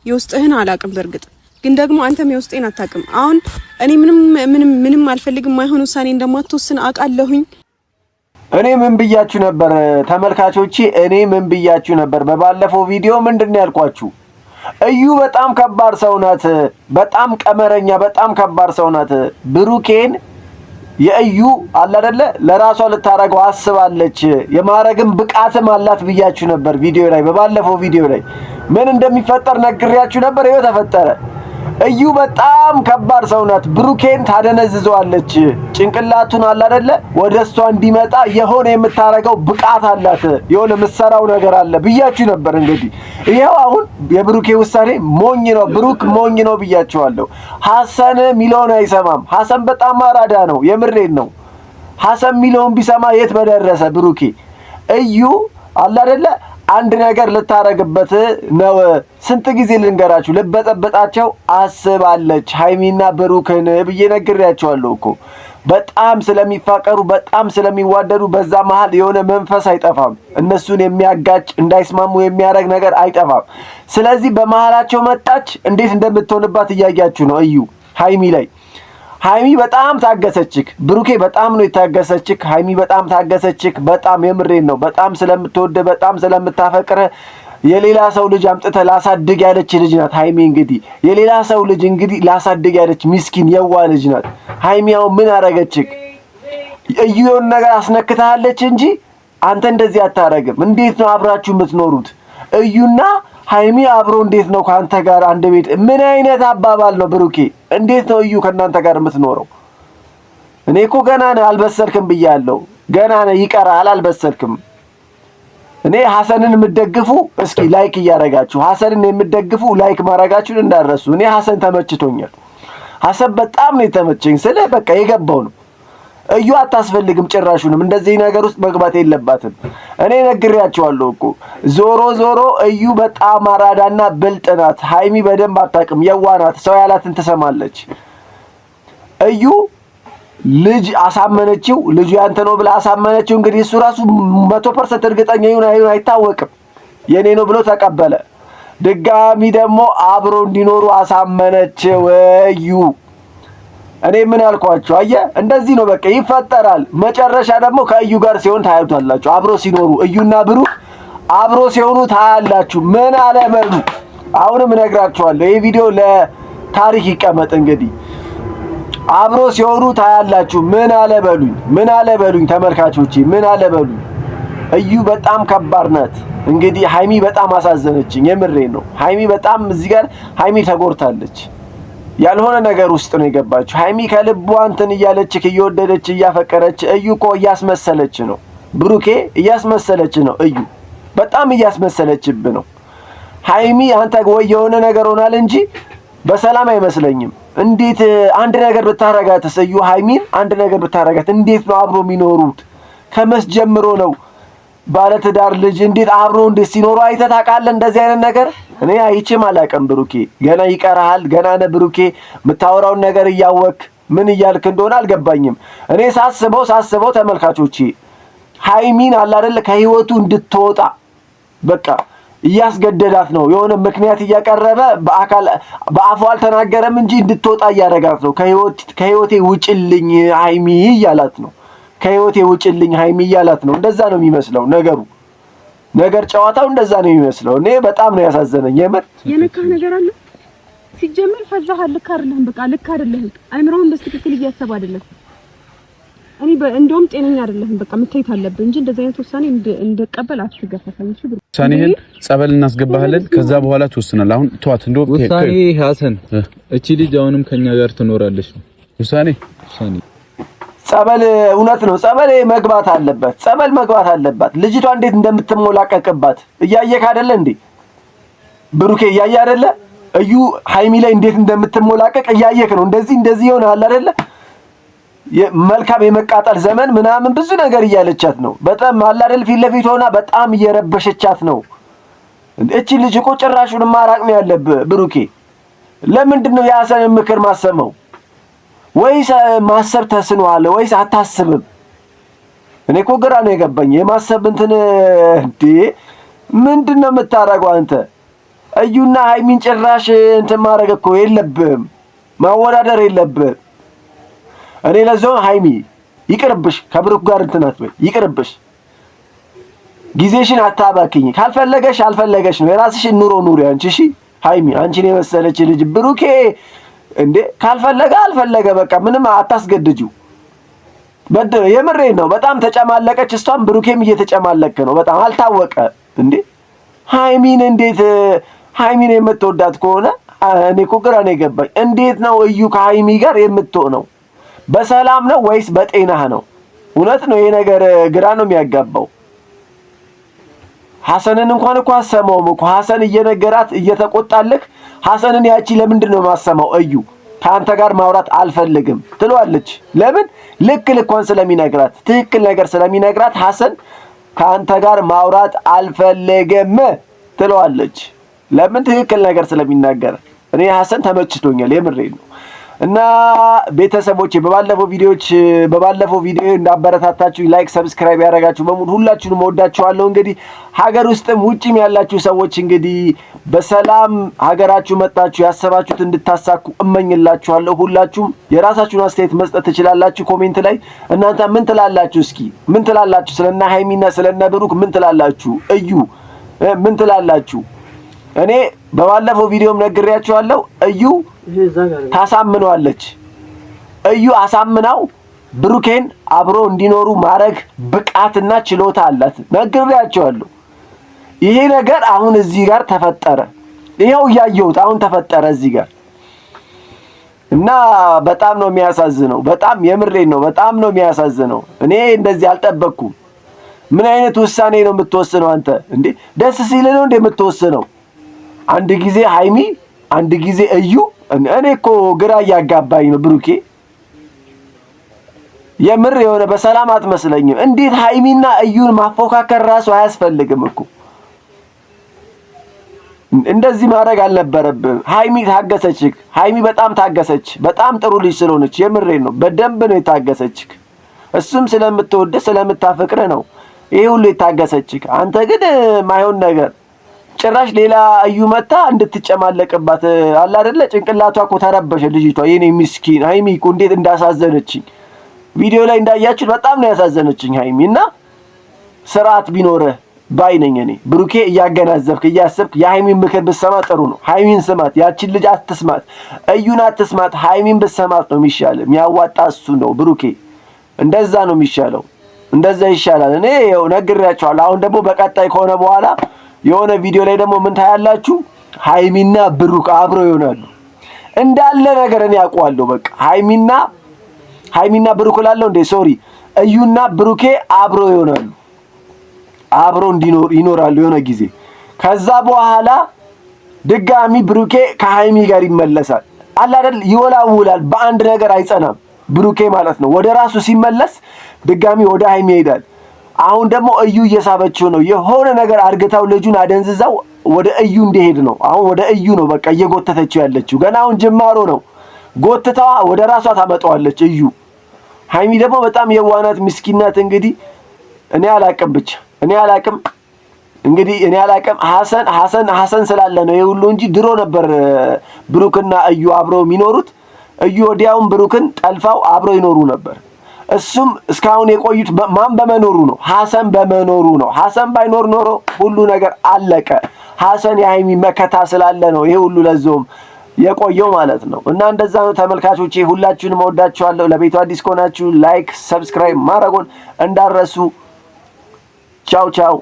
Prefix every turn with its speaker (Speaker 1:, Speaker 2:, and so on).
Speaker 1: የውስጥህን አላቅም በርግጥ ግን ደግሞ አንተም የውስጤን አታቅም አሁን እኔ ምንም አልፈልግም ማይሆን ውሳኔ እንደማትወስን አቃለሁኝ
Speaker 2: እኔ ምን ብያችሁ ነበር ተመልካቾቼ እኔ ምን ብያችሁ ነበር በባለፈው ቪዲዮ ምንድነው ያልኳችሁ እዩ በጣም ከባድ ሰው ናት በጣም ቀመረኛ በጣም ከባድ ሰው ናት ብሩኬን የእዩ አለ አይደለ ለራሷ ልታረገው አስባለች የማረግም ብቃትም አላት ብያችሁ ነበር ቪዲዮ ላይ በባለፈው ቪዲዮ ላይ ምን እንደሚፈጠር ነግሬያችሁ ነበር ይሄ ተፈጠረ እዩ በጣም ከባድ ሰው ናት ብሩኬን ታደነዝዘዋለች ጭንቅላቱን አለ አይደለ ወደሷ እንዲመጣ የሆነ የምታረገው ብቃት አላት የሆነ ምሰራው ነገር አለ ብያችሁ ነበር እንግዲህ ይሄው አሁን የብሩኬ ውሳኔ ሞኝ ነው ብሩክ ሞኝ ነው ብያችኋለሁ ሐሰን ሚሊዮን አይሰማም ሐሰን በጣም አራዳ ነው የምሬን ነው ሐሰን ሚሊዮን ቢሰማ የት በደረሰ ብሩኬ እዩ አለ አይደለ አንድ ነገር ልታረግበት ነው ስንት ጊዜ ልንገራችሁ ልበጠበጣቸው አስባለች ሃይሚና ብሩክን ብዬ ነግሬያቸዋለሁ እኮ በጣም ስለሚፋቀሩ በጣም ስለሚዋደዱ በዛ መሃል የሆነ መንፈስ አይጠፋም እነሱን የሚያጋጭ እንዳይስማሙ የሚያረግ ነገር አይጠፋም ስለዚህ በመሃላቸው መጣች እንዴት እንደምትሆንባት እያያችሁ ነው እዩ ሃይሚ ላይ ሃይሚ በጣም ታገሰችክ ብሩኬ በጣም ነው የታገሰችክ ሃይሚ በጣም ታገሰችክ በጣም የምሬን ነው በጣም ስለምትወደ በጣም ስለምታፈቅረ የሌላ ሰው ልጅ አምጥተ ላሳድግ ያለች ልጅ ናት ሃይሚ እንግዲህ የሌላ ሰው ልጅ እንግዲህ ላሳድግ ያለች ምስኪን የዋ ልጅ ናት ሃይሚያው ምን አረገችክ እዩን ነገር አስነክታለች እንጂ አንተ እንደዚህ አታረግም እንዴት ነው አብራችሁ የምትኖሩት እዩና ሃይሚ አብሮ እንዴት ነው ካንተ ጋር አንድ ቤት ምን አይነት አባባል ነው ብሩኬ እንዴት ነው እዩ ከናንተ ጋር የምትኖረው እኔ እኮ ገና ነህ አልበሰልክም ብያለሁ ገና ነህ ይቀራል አልበሰልክም እኔ ሐሰንን የምትደግፉ እስኪ ላይክ እያረጋችሁ ሐሰንን የምትደግፉ ላይክ ማረጋችሁን እንዳረሱ እኔ ሐሰን ተመችቶኛል ሐሰን በጣም ነው የተመቸኝ ስለ በቃ የገባው ነው እዩ አታስፈልግም ጭራሹንም እንደዚህ ነገር ውስጥ መግባት የለባትም እኔ ነግሬያቸዋለሁ እኮ ዞሮ እዩ በጣም አራዳና ብልጥ ናት ሃይሚ በደንብ አታውቅም የዋናት ሰው ያላትን ትሰማለች እዩ ልጅ አሳመነችው ልጅ ያንተ ነው ብላ አሳመነችው እንግዲህ እሱ ራሱ 100% እርግጠኛ ይሁን አይታወቅም የኔ ነው ብሎ ተቀበለ ድጋሚ ደግሞ አብሮ እንዲኖሩ አሳመነችው እዩ እኔ ምን አልኳችሁ አየ እንደዚህ ነው በቃ ይፈጠራል መጨረሻ ደግሞ ከእዩ ጋር ሲሆን ታያዩታላችሁ አብሮ ሲኖሩ እዩና ብሩክ አብሮ ሲሆኑ ታያላችሁ ምን አለበሉ አሁንም እነግራችኋለሁ ይሄ ቪዲዮ ለታሪክ ይቀመጥ እንግዲህ አብሮ ሲሆኑ ታያላችሁ ምን አለበሉኝ ተመልካቾቼ ምን አለበሉኝ እዩ በጣም ከባድ ናት እንግዲህ ሃይሚ በጣም አሳዘነችኝ የምሬን ነው ሃይሚ በጣም እዚህ ጋር ሃይሚ ተጎርታለች ያልሆነ ነገር ውስጥ ነው የገባችው ሃይሚ ከልቧ እንትን እያለችክ እየወደደች እያፈቀረች እዩ እኮ እያስመሰለች ነው ብሩኬ እያስመሰለች ነው እዩ በጣም እያስመሰለችብ ነው ሃይሚ አንተ ወይ የሆነ ነገር ሆናል እንጂ በሰላም አይመስለኝም እንዴት አንድ ነገር ብታረጋት እዩ ሃይሚን አንድ ነገር ብታረጋት እንዴት ነው አብሮ የሚኖሩት ከመስ ጀምሮ ነው ባለትዳር ልጅ እንዴት አብሮ እንዴት ሲኖሩ አይተህ ታውቃለህ እንደዚህ አይነት ነገር እኔ አይቼም አላውቅም ብሩኬ ገና ይቀርሃል ገና ነህ ብሩኬ የምታወራውን ነገር እያወክ ምን እያልክ እንደሆነ አልገባኝም እኔ ሳስበው ተመልካቾቼ ሃይሚን አለ አይደል ከህይወቱ እንድትወጣ በቃ እያስገደዳት ነው የሆነ ምክንያት እያቀረበ በአፉ አልተናገረም እንጂ እንድትወጣ እያደረጋት ነው ከህይወቴ ውጭልኝ ሃይሚ እያላት ነው ከህይወቴ ውጭልኝ ሃይሚ እያላት ነው እንደዛ ነው የሚመስለው ነገር ጨዋታው እንደዛ ነው የሚመስለው እኔ በጣም ነው ያሳዘነኝ የምር
Speaker 1: የነካ ነገር አለ ሲጀምር ፈዛሃል ልክ አይደለህም አይምሮን በትክክል እያሰብ አይደለም እኔ እንደውም ጤነኛ አይደለህም በቃ መታየት አለብህ እንጂ እንደዛ አይነት ውሳኔ እንደቀበል አትገፋፋኝ እሺ
Speaker 3: ውሳኔህን ጸበል እናስገባሃለን ከዛ በኋላ ትወስናለህ አሁን ተዋት እንደው
Speaker 4: ውሳኔ ሐሰን እቺ ልጅ አሁንም ከኛ ጋር ትኖራለች ነው ውሳኔ
Speaker 2: ጸበል እውነት ነው ጸበል መግባት አለባት ልጅቷ እንዴት እንደምትሞላቀቅባት እያየክ አይደለ እንዴ ብሩኬ እያየ አይደለ እዩ ሃይሚ ላይ እንዴት እንደምትሞላቀቅ እያየክ ነው እንደዚህ ይሆናል አይደለ መልካም የመቃጠል ዘመን ምናምን ብዙ ነገር እያለቻት ነው በጣም አለ አይደል ፊት ለፊት ሆና በጣም እየረበሸቻት ነው እቺ ልጅ እኮ ጭራሹን ማራቅ ነው ያለብህ ብሩኬ ለምንድነው ያሰን ምክር ማሰመው ወይስ ማሰብ ተስኗል ወይስ አታስብም እኔ እኮ ግራ ነው የገባኝ የማሰብ እንትን እንዴ ምንድነው የምታረጋው አንተ እዩና ሃይሚን ጭራሽ እንትን ማድረግ እኮ የለብህም፣ ማወዳደር የለብህም። እኔ ለዛው ሃይሚ ይቅርብሽ፣ ከብሩክ ጋር እንትን አትበይ፣ ይቅርብሽ። ጊዜሽን አታባክኝ። ካልፈለገሽ አልፈለገሽ ነው፣ የራስሽን ኑሮ ኑሪ አንቺ። እሺ ሃይሚ አንቺን የመሰለች ልጅ ብሩኬ እንዴ ካልፈለገ አልፈለገ በቃ ምንም አታስገድጂው። የምሬን ነው። በጣም ተጨማለቀች እሷም፣ ብሩኬም እየተጨማለቀ ነው በጣም አልታወቀ እንዴ። ሃይሚን እንዴት ሃይሚን የምትወዳት ከሆነ እኔ እኮ ግራ ነው የገባኝ። እንዴት ነው እዩ ከሃይሚ ጋር የምትሆነው? በሰላም ነው ወይስ በጤናህ ነው? እውነት ነው ይሄ ነገር ግራ ነው የሚያጋባው። ሐሰንን እንኳን እኮ አሰማውም እኮ ሐሰን እየነገራት እየተቆጣልክ ሐሰንን ያቺ ለምንድን ነው ማሰማው? እዩ ከአንተ ጋር ማውራት አልፈልግም ትለዋለች። ለምን? ልክ ልኳን ስለሚነግራት ትክክል ነገር ስለሚነግራት ሐሰን ከአንተ ጋር ማውራት አልፈልግም ትለዋለች። ለምን? ትክክል ነገር ስለሚናገር። እኔ ሐሰን ተመችቶኛል፣ የምሬን ነው። እና ቤተሰቦቼ በባለፈው ቪዲዮ እንዳበረታታችሁ ላይክ ሰብስክራይብ ያደረጋችሁ በሙሉ ሁላችሁንም ወዳችኋለሁ። እንግዲህ ሀገር ውስጥም ውጪም ያላችሁ ሰዎች እንግዲህ በሰላም ሀገራችሁ መጣችሁ ያሰባችሁት እንድታሳኩ እመኝላችኋለሁ። ሁላችሁም የራሳችሁን አስተያየት መስጠት ትችላላችሁ ኮሜንት ላይ። እናንተ ምን ትላላችሁ? እስኪ ምን ትላላችሁ? ስለና ሃይሚና ስለና ብሩክ ምን ትላላችሁ? እዩ ምን ትላላችሁ? እኔ በባለፈው ቪዲዮም ነግሬያችኋለሁ። እዩ ታሳምነዋለች። እዩ አሳምናው ብሩኬን አብሮ እንዲኖሩ ማድረግ ብቃትና ችሎታ አላት። ነግሬያችኋለሁ። ይሄ ነገር አሁን እዚህ ጋር ተፈጠረ። ይሄው እያየሁት አሁን ተፈጠረ እዚህ ጋር እና በጣም ነው የሚያሳዝነው። በጣም የምሬን ነው። በጣም ነው የሚያሳዝነው። እኔ እንደዚህ አልጠበቅኩም። ምን አይነት ውሳኔ ነው የምትወስነው አንተ? እንዴ ደስ ሲል ነው እንደ የምትወስነው? አንድ ጊዜ ሃይሚ አንድ ጊዜ እዩ። እኔ እኮ ግራ እያጋባኝ ነው ብሩኬ። የምር የሆነ በሰላም አትመስለኝም። እንዴት ሃይሚና እዩን ማፎካከር ራሱ አያስፈልግም እኮ። እንደዚህ ማድረግ አልነበረብህም። ሃይሚ ታገሰችክ። ሃይሚ በጣም ታገሰች። በጣም ጥሩ ልጅ ስለሆነች የምሬን ነው። በደንብ ነው የታገሰችክ። እሱም ስለምትወድ ስለምታፈቅር ነው ይሄ ሁሉ የታገሰችክ። አንተ ግን ማይሆን ነገር ጭራሽ ሌላ እዩ መታ እንድትጨማለቅባት አለ አይደለ? ጭንቅላቷ እኮ ተረበሸ ልጅቷ። የኔ ምስኪን ሃይሚ እኮ እንዴት እንዳሳዘነችኝ ቪዲዮ ላይ እንዳያችሁት በጣም ነው ያሳዘነችኝ ሃይሚ። እና ስርዓት ቢኖርህ ባይ ነኝ እኔ። ብሩኬ እያገናዘብክ እያሰብክ የሃይሚን ምክር ብትሰማ ጥሩ ነው። ሃይሚን ስማት፣ ያቺን ልጅ አትስማት፣ እዩን አትስማት። ሃይሚን ብትሰማት ነው የሚሻል። የሚያዋጣ እሱ ነው ብሩኬ። እንደዛ ነው የሚሻለው። እንደዛ ይሻላል። እኔ ያው ነግሬያችኋለሁ። አሁን ደግሞ በቀጣይ ከሆነ በኋላ የሆነ ቪዲዮ ላይ ደግሞ ምን ታያላችሁ? ሃይሚና ብሩክ አብረው ይሆናሉ እንዳለ ነገር እኔ አውቀዋለሁ። በቃ ሃይሚና ብሩክ ላለው እንደ ሶሪ እዩና ብሩኬ አብረው ይሆናሉ። አብረው ይኖራሉ የሆነ ጊዜ። ከዛ በኋላ ድጋሚ ብሩኬ ከሃይሚ ጋር ይመለሳል። አለ አይደል? ይወላውላል። በአንድ ነገር አይጸናም ብሩኬ ማለት ነው። ወደ ራሱ ሲመለስ ድጋሚ ወደ ሃይሚ ይሄዳል። አሁን ደግሞ እዩ እየሳበችው ነው። የሆነ ነገር አርግታው ልጁን አደንዝዛው ወደ እዩ እንዲሄድ ነው። አሁን ወደ እዩ ነው በቃ እየጎተተችው ያለችው። ገና አሁን ጅማሮ ነው። ጎትታዋ ወደ ራሷ ታመጣዋለች እዩ። ሃይሚ ደግሞ በጣም የዋናት ምስኪናት። እንግዲህ እኔ አላቅም ብቻ እኔ አላቅም እንግዲህ እኔ አላቅም። ሐሰን ስላለ ነው ይሄ ሁሉ እንጂ ድሮ ነበር ብሩክና እዩ አብረው የሚኖሩት። እዩ ወዲያውን ብሩክን ጠልፋው አብረው ይኖሩ ነበር። እሱም እስካሁን የቆዩት ማን በመኖሩ ነው? ሐሰን በመኖሩ ነው። ሐሰን ባይኖር ኖሮ ሁሉ ነገር አለቀ። ሐሰን የሃይሚ መከታ ስላለ ነው ይሄ ሁሉ ለዞም የቆየው ማለት ነው። እና እንደዛ ነው ተመልካቾቼ። ሁላችሁንም ወዳችኋለሁ። ለቤቱ አዲስ ከሆናችሁ ላይክ፣ ሰብስክራይብ ማድረጉን እንዳረሱ። ቻው ቻው።